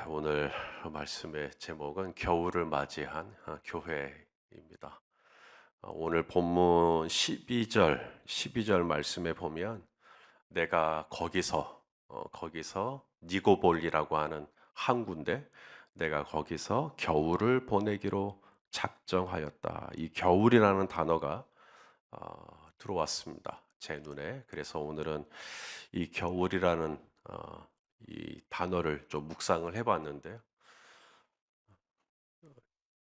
오늘 말씀의 제목은 겨울을 맞이한 교회입니다. 오늘 본문 12절 말씀에 보면 내가 거기서 니고볼이라고 하는 항구인데 내가 거기서 겨울을 보내기로 작정하였다. 이 겨울이라는 단어가 들어왔습니다. 제 눈에. 그래서 오늘은 이 겨울이라는 이 단어를 좀 묵상을 해봤는데요.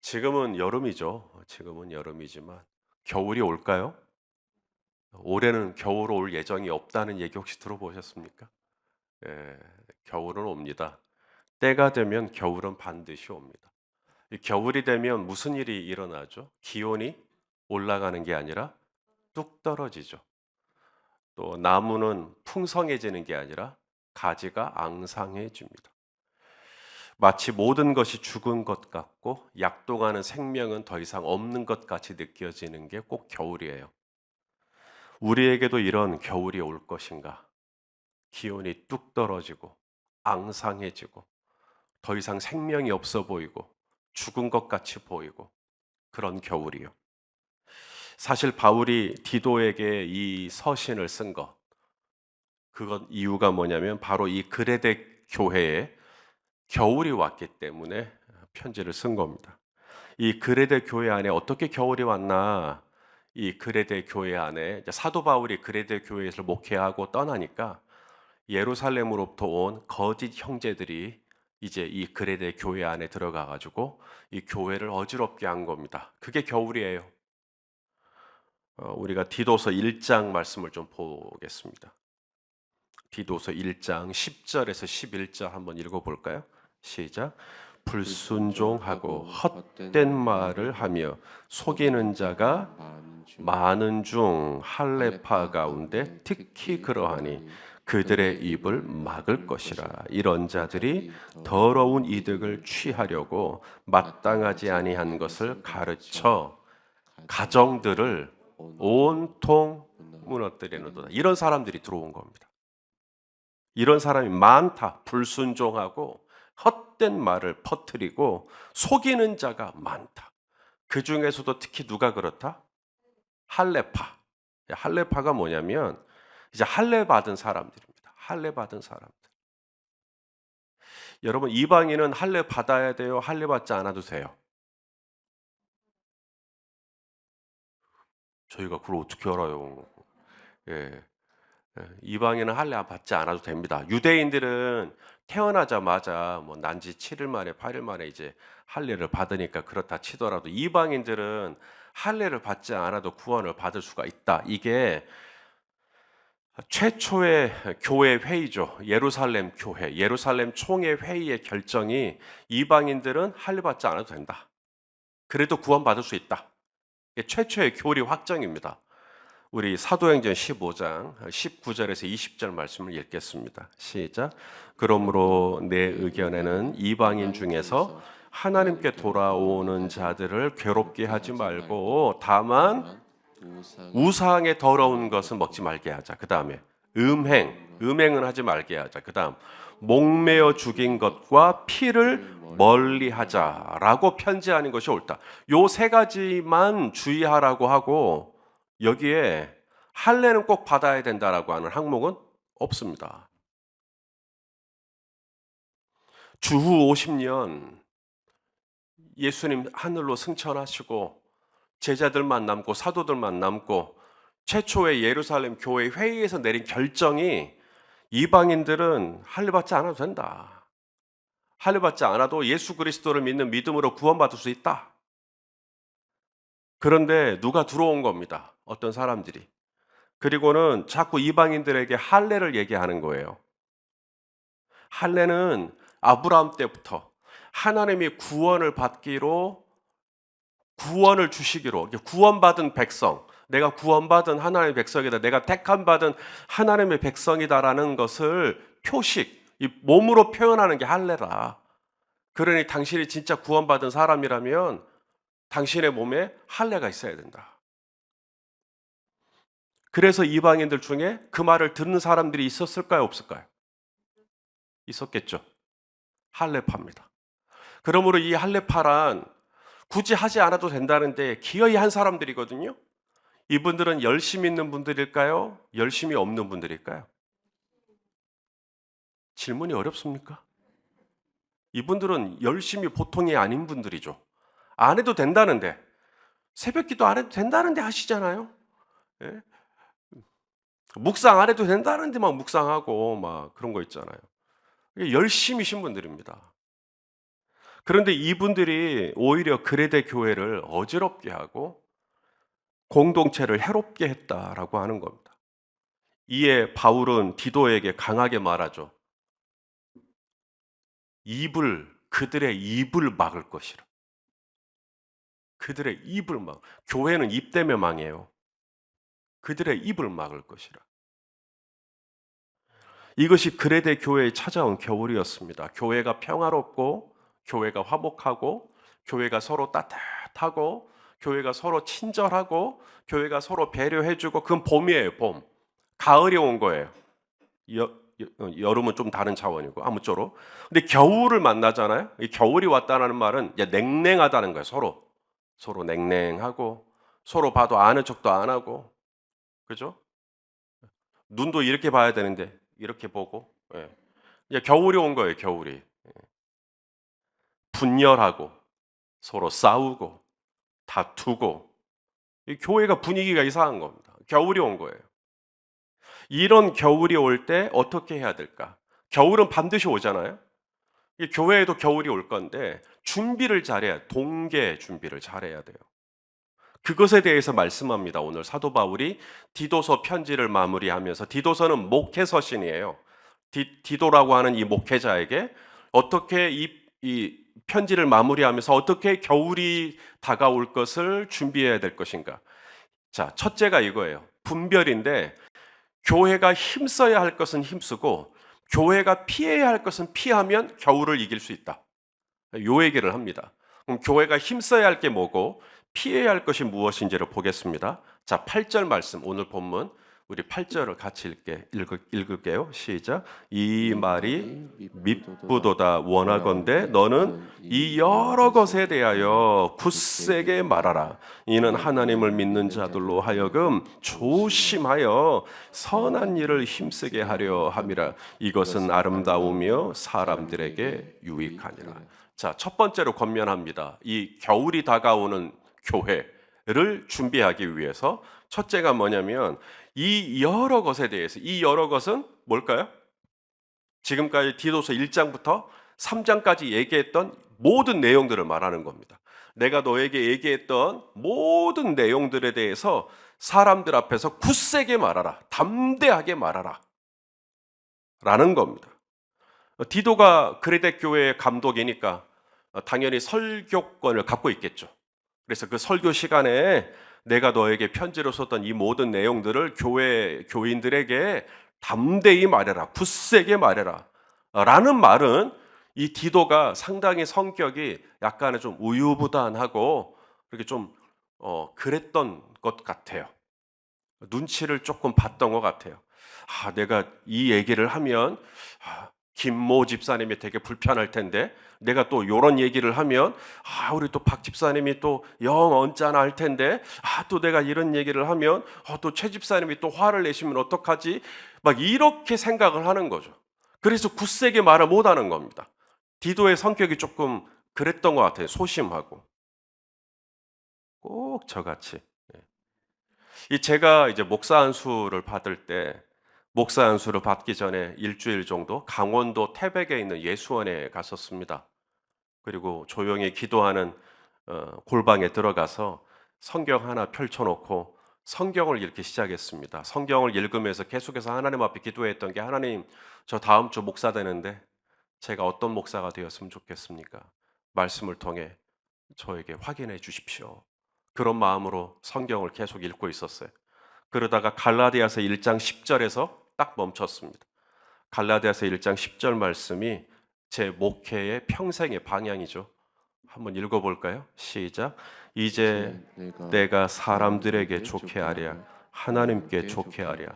지금은 여름이죠. 지금은 여름이지만 겨울이 올까요? 올해는 겨울 올 예정이 없다는 얘기 혹시 들어보셨습니까? 예, 겨울은 옵니다. 때가 되면 겨울은 반드시 옵니다. 이 겨울이 되면 무슨 일이 일어나죠? 기온이 올라가는 게 아니라 뚝 떨어지죠. 또 나무는 풍성해지는 게 아니라 가지가 앙상해집니다. 마치 모든 것이 죽은 것 같고 약동하는 생명은 더 이상 없는 것 같이 느껴지는 게 꼭 겨울이에요. 우리에게도 이런 겨울이 올 것인가? 기온이 뚝 떨어지고 앙상해지고 더 이상 생명이 없어 보이고 죽은 것 같이 보이고 그런 겨울이요. 사실 바울이 디도에게 이 서신을 쓴 것, 그것 이유가 뭐냐면 바로 이 그레데 교회에 겨울이 왔기 때문에 편지를 쓴 겁니다. 이 그레데 교회 안에 어떻게 겨울이 왔나? 이 그레데 교회 안에 사도 바울이 그레데 교회에서 목회하고 떠나니까 예루살렘으로부터 온 거짓 형제들이 이제 이 그레데 교회 안에 들어가 가지고 이 교회를 어지럽게 한 겁니다. 그게 겨울이에요. 우리가 디도서 1장 말씀을 좀 보겠습니다. 디도서 1장 10절에서 11절 한번 읽어 볼까요? 시작. 불순종하고 헛된 말을 하며 속이는 자가 많은 중 할례파 가운데 특히 그러하니 그들의 입을 막을 것이라. 이런 자들이 더러운 이득을 취하려고 마땅하지 아니한 것을 가르쳐 가정들을 온통 무너뜨리는도다. 이런 사람들이 들어온 겁니다. 이런 사람이 많다. 불순종하고 헛된 말을 퍼뜨리고 속이는 자가 많다. 그 중에서도 특히 누가 그렇다? 할례파. 할례파가 뭐냐면 이제 할례 받은 사람들입니다. 할례 받은 사람들. 여러분 이방인은 할례 받아야 돼요? 할례 받지 않아도 돼요? 저희가 그걸 어떻게 알아요? 예. 이방인은 할례 받지 않아도 됩니다. 유대인들은 태어나자마자 뭐 난지 7일 만에 8일 만에 이제 할례를 받으니까 그렇다 치더라도 이방인들은 할례를 받지 않아도 구원을 받을 수가 있다. 이게 최초의 교회 회의죠. 예루살렘 교회, 예루살렘 총회 회의의 결정이 이방인들은 할례 받지 않아도 된다. 그래도 구원받을 수 있다. 이게 최초의 교리 확정입니다. 우리 사도행전 15장 19절에서 20절 말씀을 읽겠습니다. 시작. 그러므로 내 의견에는 이방인 중에서 하나님께 돌아오는 자들을 괴롭게 하지 말고 다만 우상의 더러운 것은 먹지 말게 하자. 그 다음에 음행은 하지 말게 하자. 그 다음 목매어 죽인 것과 피를 멀리 하자라고 편지하는 것이 옳다. 요 세 가지만 주의하라고 하고 여기에 할례는 꼭 받아야 된다라고 하는 항목은 없습니다. 주후 50년 예수님 하늘로 승천하시고 제자들만 남고 사도들만 남고 최초의 예루살렘 교회 회의에서 내린 결정이 이방인들은 할례 받지 않아도 된다. 할례 받지 않아도 예수 그리스도를 믿는 믿음으로 구원받을 수 있다. 그런데 누가 들어온 겁니다. 어떤 사람들이. 그리고는 자꾸 이방인들에게 할례를 얘기하는 거예요. 할례는 아브라함 때부터 하나님이 구원을 받기로 구원을 주시기로 구원받은 백성, 내가 구원받은 하나님의 백성이다. 내가 택함 받은 하나님의 백성이다라는 것을 표식, 이 몸으로 표현하는 게 할례라. 그러니 당신이 진짜 구원받은 사람이라면 당신의 몸에 할례가 있어야 된다. 그래서 이방인들 중에 그 말을 듣는 사람들이 있었을까요, 없을까요? 있었겠죠. 할례파입니다. 그러므로 이 할례파란 굳이 하지 않아도 된다는데 기어이 한 사람들이거든요. 이분들은 열심히 있는 분들일까요? 열심히 없는 분들일까요? 질문이 어렵습니까? 이분들은 열심히 보통이 아닌 분들이죠. 안 해도 된다는데, 새벽기도 안 해도 된다는데 하시잖아요. 예? 묵상 안 해도 된다는데 막 묵상하고 막 그런 거 있잖아요. 열심히신 분들입니다. 그런데 이분들이 오히려 그레데 교회를 어지럽게 하고 공동체를 해롭게 했다라고 하는 겁니다. 이에 바울은 디도에게 강하게 말하죠. 그들의 입을 막을 것이라. 그들의 입을 교회는 입 때문에 망해요. 그들의 입을 막을 것이라. 이것이 그레데 교회에 찾아온 겨울이었습니다. 교회가 평화롭고, 교회가 화목하고, 교회가 서로 따뜻하고, 교회가 서로 친절하고, 교회가 서로 배려해주고, 그건 봄이에요, 봄. 가을이 온 거예요. 여름은 좀 다른 차원이고, 아무쪼록. 근데 겨울을 만나잖아요. 이 겨울이 왔다는 말은 이제 냉랭하다는 거예요, 서로. 서로 냉랭하고, 서로 봐도 아는 척도 안 하고, 그죠? 눈도 이렇게 봐야 되는데 이렇게 보고, 예. 이제 겨울이 온 거예요. 겨울이 분열하고 서로 싸우고 다투고, 이 교회가 분위기가 이상한 겁니다. 겨울이 온 거예요. 이런 겨울이 올 때 어떻게 해야 될까? 겨울은 반드시 오잖아요. 이 교회에도 겨울이 올 건데 준비를 잘해야, 동계 준비를 잘해야 돼요. 그것에 대해서 말씀합니다. 오늘 사도 바울이 디도서 편지를 마무리하면서, 디도서는 목회 서신이에요. 디도라고 하는 이 목회자에게 어떻게 이 편지를 마무리하면서 어떻게 겨울이 다가올 것을 준비해야 될 것인가. 자, 첫째가 이거예요. 분별인데, 교회가 힘써야 할 것은 힘쓰고 교회가 피해야 할 것은 피하면 겨울을 이길 수 있다. 요 얘기를 합니다. 그럼 교회가 힘써야 할 게 뭐고 피해야 할 것이 무엇인지를 보겠습니다. 자, 8절 말씀, 오늘 본문 우리 8절을 같이 읽을게요. 시작. 이 말이 밉보도다 원하건대 너는 이 여러 것에 대하여 굳세게 말하라. 이는 하나님을 믿는 자들로 하여금 조심하여 선한 일을 힘쓰게 하려 함이라. 이것은 아름다우며 사람들에게 유익하니라. 자, 첫 번째로 권면합니다. 이 겨울이 다가오는 교회를 준비하기 위해서 첫째가 뭐냐면, 이 여러 것에 대해서, 이 여러 것은 뭘까요? 지금까지 디도서 1장부터 3장까지 얘기했던 모든 내용들을 말하는 겁니다. 내가 너에게 얘기했던 모든 내용들에 대해서 사람들 앞에서 굳세게 말하라, 담대하게 말하라 라는 겁니다. 디도가 그레데 교회의 감독이니까 당연히 설교권을 갖고 있겠죠. 그래서 그 설교 시간에 내가 너에게 편지로 썼던 이 모든 내용들을 교인들에게 담대히 말해라, 굳세게 말해라 라는 말은, 이 디도가 상당히 성격이 약간은 좀 우유부단하고 그렇게 좀 그랬던 것 같아요. 눈치를 조금 봤던 것 같아요. 내가 이 얘기를 하면 김모 집사님이 되게 불편할 텐데, 내가 또 이런 얘기를 하면 우리 또 박 집사님이 또 영 언짢아 할 텐데, 또 내가 이런 얘기를 하면 또 최 집사님이 또 화를 내시면 어떡하지? 막 이렇게 생각을 하는 거죠. 그래서 굳세게 말을 못 하는 겁니다. 디도의 성격이 조금 그랬던 것 같아요. 소심하고. 꼭 저같이. 제가 이제 목사 안수를 받을 때, 목사 안수를 받기 전에 일주일 정도 강원도 태백에 있는 예수원에 갔었습니다. 그리고 조용히 기도하는 골방에 들어가서 성경 하나 펼쳐놓고 성경을 읽기 시작했습니다. 성경을 읽으면서 계속해서 하나님 앞에 기도했던 게, 하나님, 저 다음 주 목사 되는데 제가 어떤 목사가 되었으면 좋겠습니까? 말씀을 통해 저에게 확인해 주십시오. 그런 마음으로 성경을 계속 읽고 있었어요. 그러다가 갈라디아서 1장 10절에서 딱 멈췄습니다. 갈라디아서 1장 10절 말씀이 제 목회의 평생의 방향이죠. 한번 읽어볼까요? 시작. 이제 내가 사람들에게 좋게 하랴, 하나님께 좋게 하랴,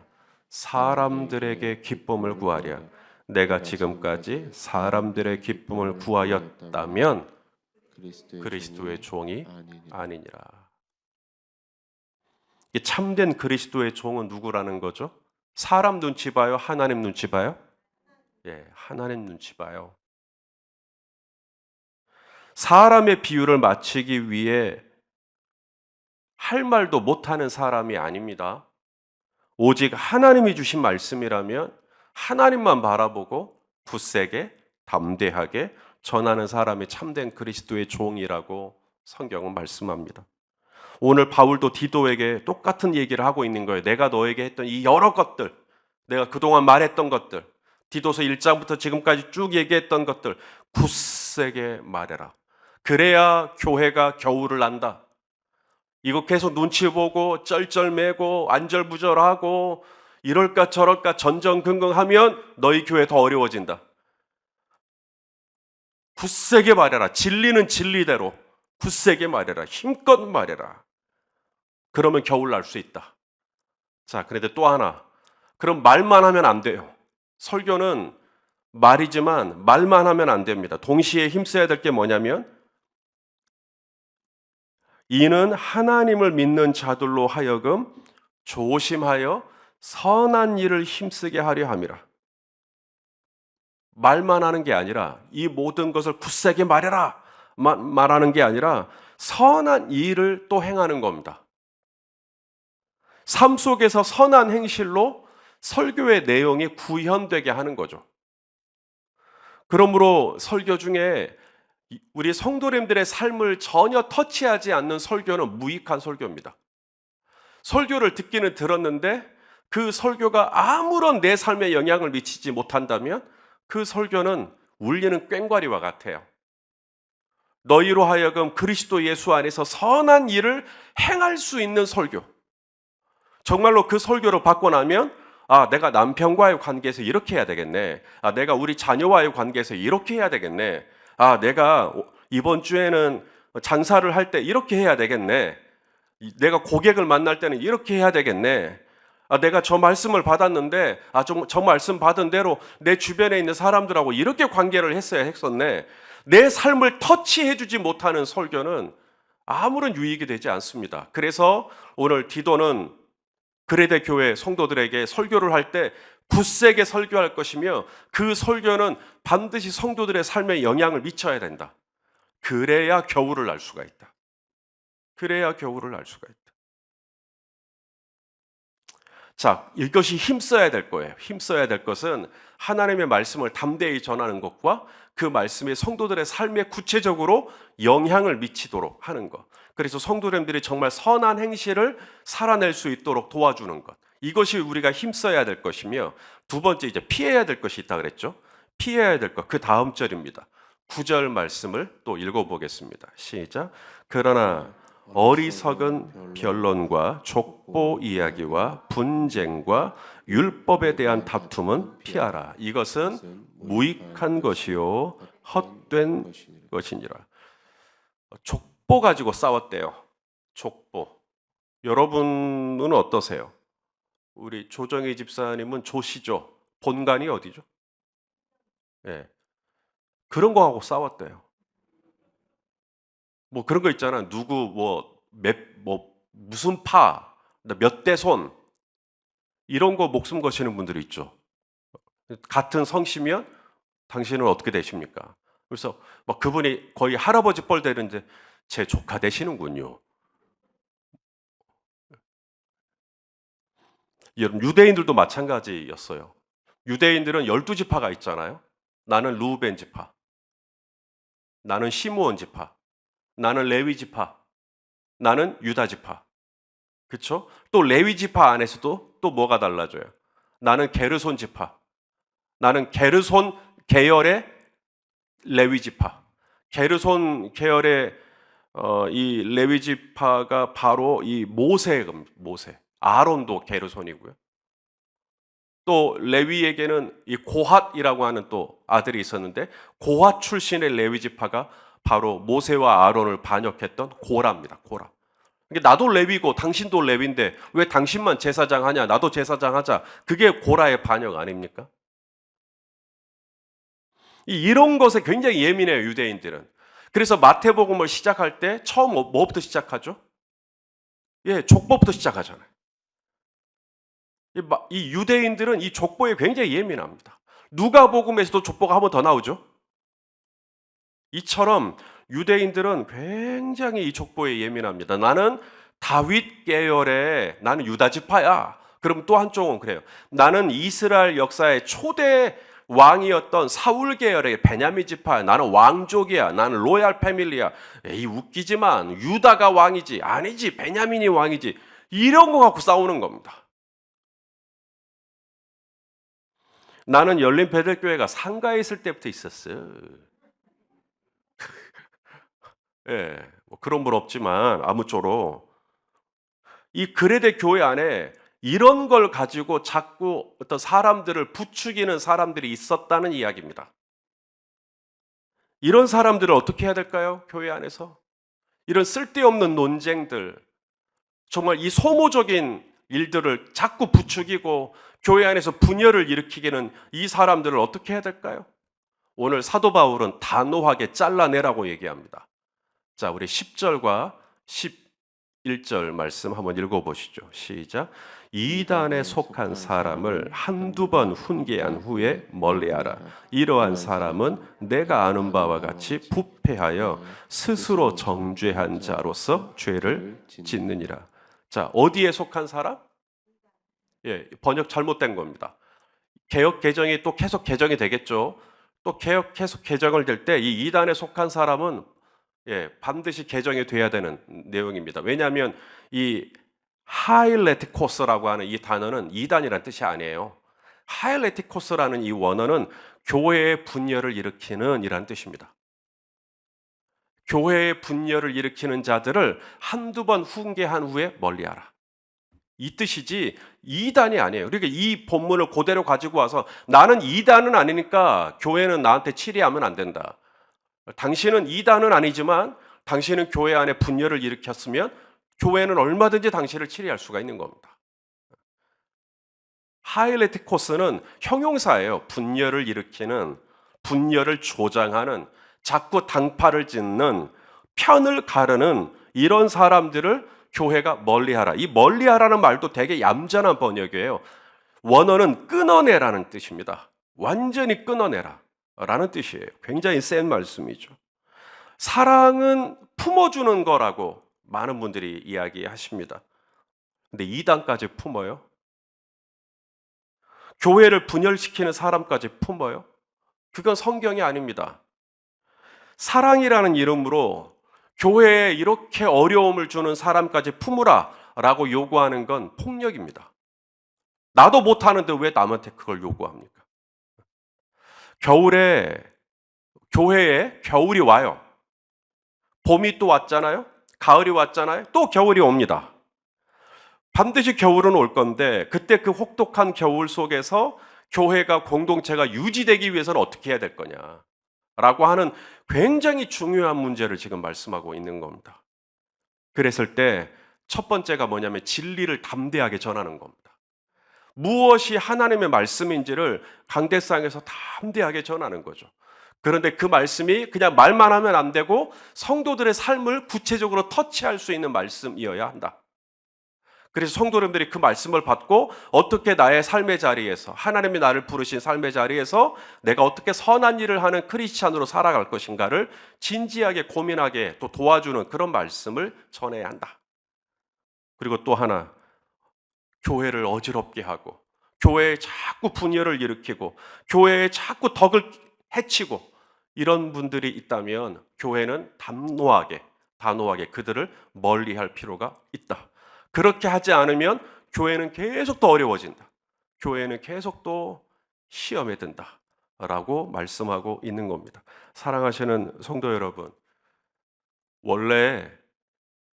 사람들에게 기쁨을 구하랴, 내가 지금까지 사람들의 기쁨을 구하였다면 그리스도의 종이 아니니라. 이 참된 그리스도의 종은 누구라는 거죠? 사람 눈치 봐요? 하나님 눈치 봐요? 예, 하나님 눈치 봐요. 사람의 비유를 맞추기 위해 할 말도 못하는 사람이 아닙니다. 오직 하나님이 주신 말씀이라면 하나님만 바라보고 굳세게 담대하게 전하는 사람이 참된 그리스도의 종이라고 성경은 말씀합니다. 오늘 바울도 디도에게 똑같은 얘기를 하고 있는 거예요. 내가 너에게 했던 이 여러 것들, 내가 그동안 말했던 것들, 디도서 1장부터 지금까지 쭉 얘기했던 것들 굳세게 말해라. 그래야 교회가 겨울을 난다. 이거 계속 눈치 보고 쩔쩔매고 안절부절하고 이럴까 저럴까 전전긍긍하면 너희 교회 더 어려워진다. 굳세게 말해라. 진리는 진리대로 굳세게 말해라. 힘껏 말해라. 그러면 겨울 날 수 있다. 자, 그런데 또 하나. 그럼 말만 하면 안 돼요. 설교는 말이지만 말만 하면 안 됩니다. 동시에 힘써야 될 게 뭐냐면 이는 하나님을 믿는 자들로 하여금 조심하여 선한 일을 힘쓰게 하려 함이라. 말만 하는 게 아니라 이 모든 것을 굳세게 말해라 말하는 게 아니라 선한 일을 또 행하는 겁니다. 삶 속에서 선한 행실로 설교의 내용이 구현되게 하는 거죠. 그러므로 설교 중에 우리 성도님들의 삶을 전혀 터치하지 않는 설교는 무익한 설교입니다. 설교를 듣기는 들었는데 그 설교가 아무런 내 삶에 영향을 미치지 못한다면 그 설교는 울리는 꽹과리와 같아요. 너희로 하여금 그리스도 예수 안에서 선한 일을 행할 수 있는 설교. 정말로 그 설교를 받고 나면 내가 남편과의 관계에서 이렇게 해야 되겠네. 내가 우리 자녀와의 관계에서 이렇게 해야 되겠네. 내가 이번 주에는 장사를 할 때 이렇게 해야 되겠네. 내가 고객을 만날 때는 이렇게 해야 되겠네. 내가 저 말씀을 받았는데 저 말씀 받은 대로 내 주변에 있는 사람들하고 이렇게 관계를 했었네. 내 삶을 터치해주지 못하는 설교는 아무런 유익이 되지 않습니다. 그래서 오늘 디도는 그레데 교회 성도들에게 설교를 할 때 굳세게 설교할 것이며 그 설교는 반드시 성도들의 삶에 영향을 미쳐야 된다. 그래야 겨울을 날 수가 있다. 그래야 겨울을 날 수가 있다. 자, 이것이 힘써야 될 거예요. 힘써야 될 것은 하나님의 말씀을 담대히 전하는 것과 그 말씀이 성도들의 삶에 구체적으로 영향을 미치도록 하는 것. 그래서 성도님들이 정말 선한 행실을 살아낼 수 있도록 도와주는 것. 이것이 우리가 힘써야 될 것이며 두 번째 이제 피해야 될 것이 있다 그랬죠. 피해야 될 것. 그 다음 절입니다. 9절 말씀을 또 읽어보겠습니다. 시작. 그러나 어리석은 변론과 족보 이야기와 분쟁과 율법에 대한 다툼은 피하라. 이것은 무익한 것이요 헛된 것이니라. 족보 가지고 싸웠대요. 족보. 여러분은 어떠세요? 우리 조정희 집사님은 조시죠. 본관이 어디죠? 예. 그런 거하고 싸웠대요. 뭐 그런 거 있잖아. 누구 무슨 파, 몇 대 손 이런 거 목숨 거시는 분들이 있죠. 같은 성씨면 당신은 어떻게 되십니까? 그래서 막 그분이 거의 할아버지 뻘 되는데 제 조카 되시는군요. 여러분 유대인들도 마찬가지였어요. 유대인들은 12지파가 있잖아요. 나는 루벤 지파, 나는 시므온 지파, 나는 레위 지파, 나는 유다 지파. 그렇죠? 또 레위 지파 안에서도 또 뭐가 달라져요? 나는 게르손 지파, 나는 게르손 계열의 레위 지파. 게르손 계열의 이 레위 지파가 바로 이 모세. 아론도 게르손이고요. 또 레위에게는 이 고핫이라고 하는 또 아들이 있었는데 고핫 출신의 레위 지파가 바로 모세와 아론을 반역했던 고라입니다. 고라. 나도 레위고 당신도 레위인데 왜 당신만 제사장 하냐? 나도 제사장 하자. 그게 고라의 반역 아닙니까? 이런 것에 굉장히 예민해요, 유대인들은. 그래서 마태복음을 시작할 때 처음 뭐부터 시작하죠? 예, 족보부터 시작하잖아요. 이 유대인들은 이 족보에 굉장히 예민합니다. 누가복음에서도 족보가 한 번 더 나오죠. 이처럼 유대인들은 굉장히 이 족보에 예민합니다. 나는 다윗 계열의, 나는 유다 지파야. 그럼 또 한쪽은 그래요. 나는 이스라엘 역사의 초대 왕이었던 사울 계열의 베냐민 지파야. 나는 왕족이야. 나는 로얄 패밀리야. 에이, 웃기지만 유다가 왕이지. 아니지, 베냐민이 왕이지. 이런 거 갖고 싸우는 겁니다. 나는 열린 베들교회가 상가에 있을 때부터 있었어요. 예, 뭐 그런 분 없지만 아무쪼록 이 그레데 교회 안에 이런 걸 가지고 자꾸 어떤 사람들을 부추기는 사람들이 있었다는 이야기입니다. 이런 사람들을 어떻게 해야 될까요? 교회 안에서 이런 쓸데없는 논쟁들, 정말 이 소모적인 일들을 자꾸 부추기고 교회 안에서 분열을 일으키기는 이 사람들을 어떻게 해야 될까요? 오늘 사도 바울은 단호하게 잘라내라고 얘기합니다. 자, 우리 10절과 11절 말씀 한번 읽어보시죠. 시작. 이단에 속한 사람을 한두 번 훈계한 후에 멀리하라. 이러한 사람은 내가 아는 바와 같이 부패하여 스스로 정죄한 자로서 죄를 짓느니라. 자, 어디에 속한 사람? 예, 번역 잘못된 겁니다. 개역 개정이 또 계속 개정이 되겠죠. 또 개역 계속 개정을 될 때 이 이단에 속한 사람은 예, 반드시 개정이 돼야 되는 내용입니다. 왜냐하면 이 하일레티코스라고 하는 이 단어는 이단이라는 뜻이 아니에요. 하일레티코스라는 이 원어는 교회의 분열을 일으키는 이라는 뜻입니다. 교회의 분열을 일으키는 자들을 한두 번 훈계한 후에 멀리하라. 이 뜻이지 이단이 아니에요. 그러니까 이 본문을 그대로 가지고 와서 나는 이단은 아니니까 교회는 나한테 치리하면 안 된다. 당신은 이단은 아니지만 당신은 교회 안에 분열을 일으켰으면 교회는 얼마든지 당신을 치리할 수가 있는 겁니다. 하일레티코스는 형용사예요. 분열을 일으키는, 분열을 조장하는, 자꾸 당파를 짓는, 편을 가르는 이런 사람들을 교회가 멀리하라. 이 멀리하라는 말도 되게 얌전한 번역이에요. 원어는 끊어내라는 뜻입니다. 완전히 끊어내라 라는 뜻이에요. 굉장히 센 말씀이죠. 사랑은 품어주는 거라고 많은 분들이 이야기하십니다. 근데 이단까지 품어요? 교회를 분열시키는 사람까지 품어요? 그건 성경이 아닙니다. 사랑이라는 이름으로 교회에 이렇게 어려움을 주는 사람까지 품으라 라고 요구하는 건 폭력입니다. 나도 못하는데 왜 남한테 그걸 요구합니까? 겨울에 교회에 겨울이 와요. 봄이 또 왔잖아요. 가을이 왔잖아요. 또 겨울이 옵니다. 반드시 겨울은 올 건데 그때 그 혹독한 겨울 속에서 교회가 공동체가 유지되기 위해서는 어떻게 해야 될 거냐라고 하는 굉장히 중요한 문제를 지금 말씀하고 있는 겁니다. 그랬을 때 첫 번째가 뭐냐면 진리를 담대하게 전하는 겁니다. 무엇이 하나님의 말씀인지를 강대상에서 담대하게 전하는 거죠. 그런데 그 말씀이 그냥 말만 하면 안 되고 성도들의 삶을 구체적으로 터치할 수 있는 말씀이어야 한다. 그래서 성도님들이 그 말씀을 받고 어떻게 나의 삶의 자리에서 하나님이 나를 부르신 삶의 자리에서 내가 어떻게 선한 일을 하는 크리스찬으로 살아갈 것인가를 진지하게 고민하게 또 도와주는 그런 말씀을 전해야 한다. 그리고 또 하나, 교회를 어지럽게 하고 교회에 자꾸 분열을 일으키고 교회에 자꾸 덕을 해치고 이런 분들이 있다면 교회는 단호하게 그들을 멀리할 필요가 있다. 그렇게 하지 않으면 교회는 계속 더 어려워진다. 교회는 계속 또 시험에 든다 라고 말씀하고 있는 겁니다. 사랑하시는 성도 여러분, 원래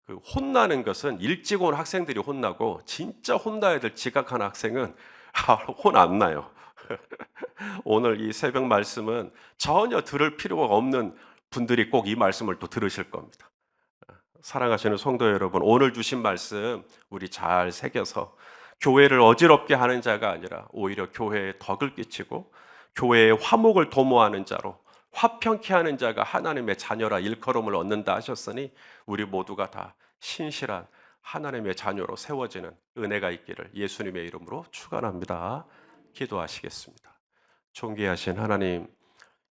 그 혼나는 것은 일찍 온 학생들이 혼나고 진짜 혼나야 될 지각한 학생은 혼 안 나요. 오늘 이 새벽 말씀은 전혀 들을 필요가 없는 분들이 꼭 이 말씀을 또 들으실 겁니다. 사랑하시는 성도 여러분, 오늘 주신 말씀 우리 잘 새겨서 교회를 어지럽게 하는 자가 아니라 오히려 교회에 덕을 끼치고 교회의 화목을 도모하는 자로, 화평케 하는 자가 하나님의 자녀라 일컬음을 얻는다 하셨으니 우리 모두가 다 신실한 하나님의 자녀로 세워지는 은혜가 있기를 예수님의 이름으로 축원합니다. 기도하시겠습니다. 존귀하신 하나님,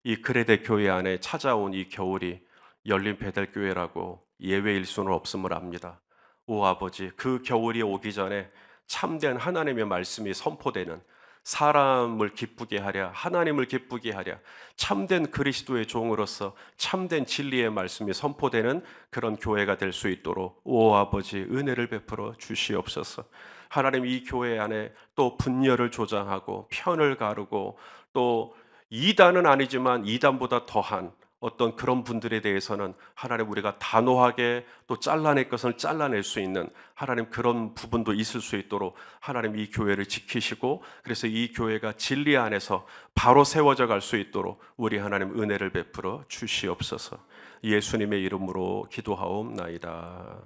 이 그레데 교회 안에 찾아온 이 겨울이 열린 베델교회라고 예외일 수는 없음을 압니다. 오 아버지, 그 겨울이 오기 전에 참된 하나님의 말씀이 선포되는, 사람을 기쁘게 하랴 하나님을 기쁘게 하랴 참된 그리스도의 종으로서 참된 진리의 말씀이 선포되는 그런 교회가 될 수 있도록 오 아버지 은혜를 베풀어 주시옵소서. 하나님, 이 교회 안에 또 분열을 조장하고 편을 가르고 또 이단은 아니지만 이단보다 더한 어떤 그런 분들에 대해서는 하나님, 우리가 단호하게 또 잘라낼 것을 잘라낼 수 있는 하나님, 그런 부분도 있을 수 있도록 하나님, 이 교회를 지키시고, 그래서 이 교회가 진리 안에서 바로 세워져 갈 수 있도록 우리 하나님 은혜를 베풀어 주시옵소서. 예수님의 이름으로 기도하옵나이다.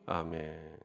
아멘.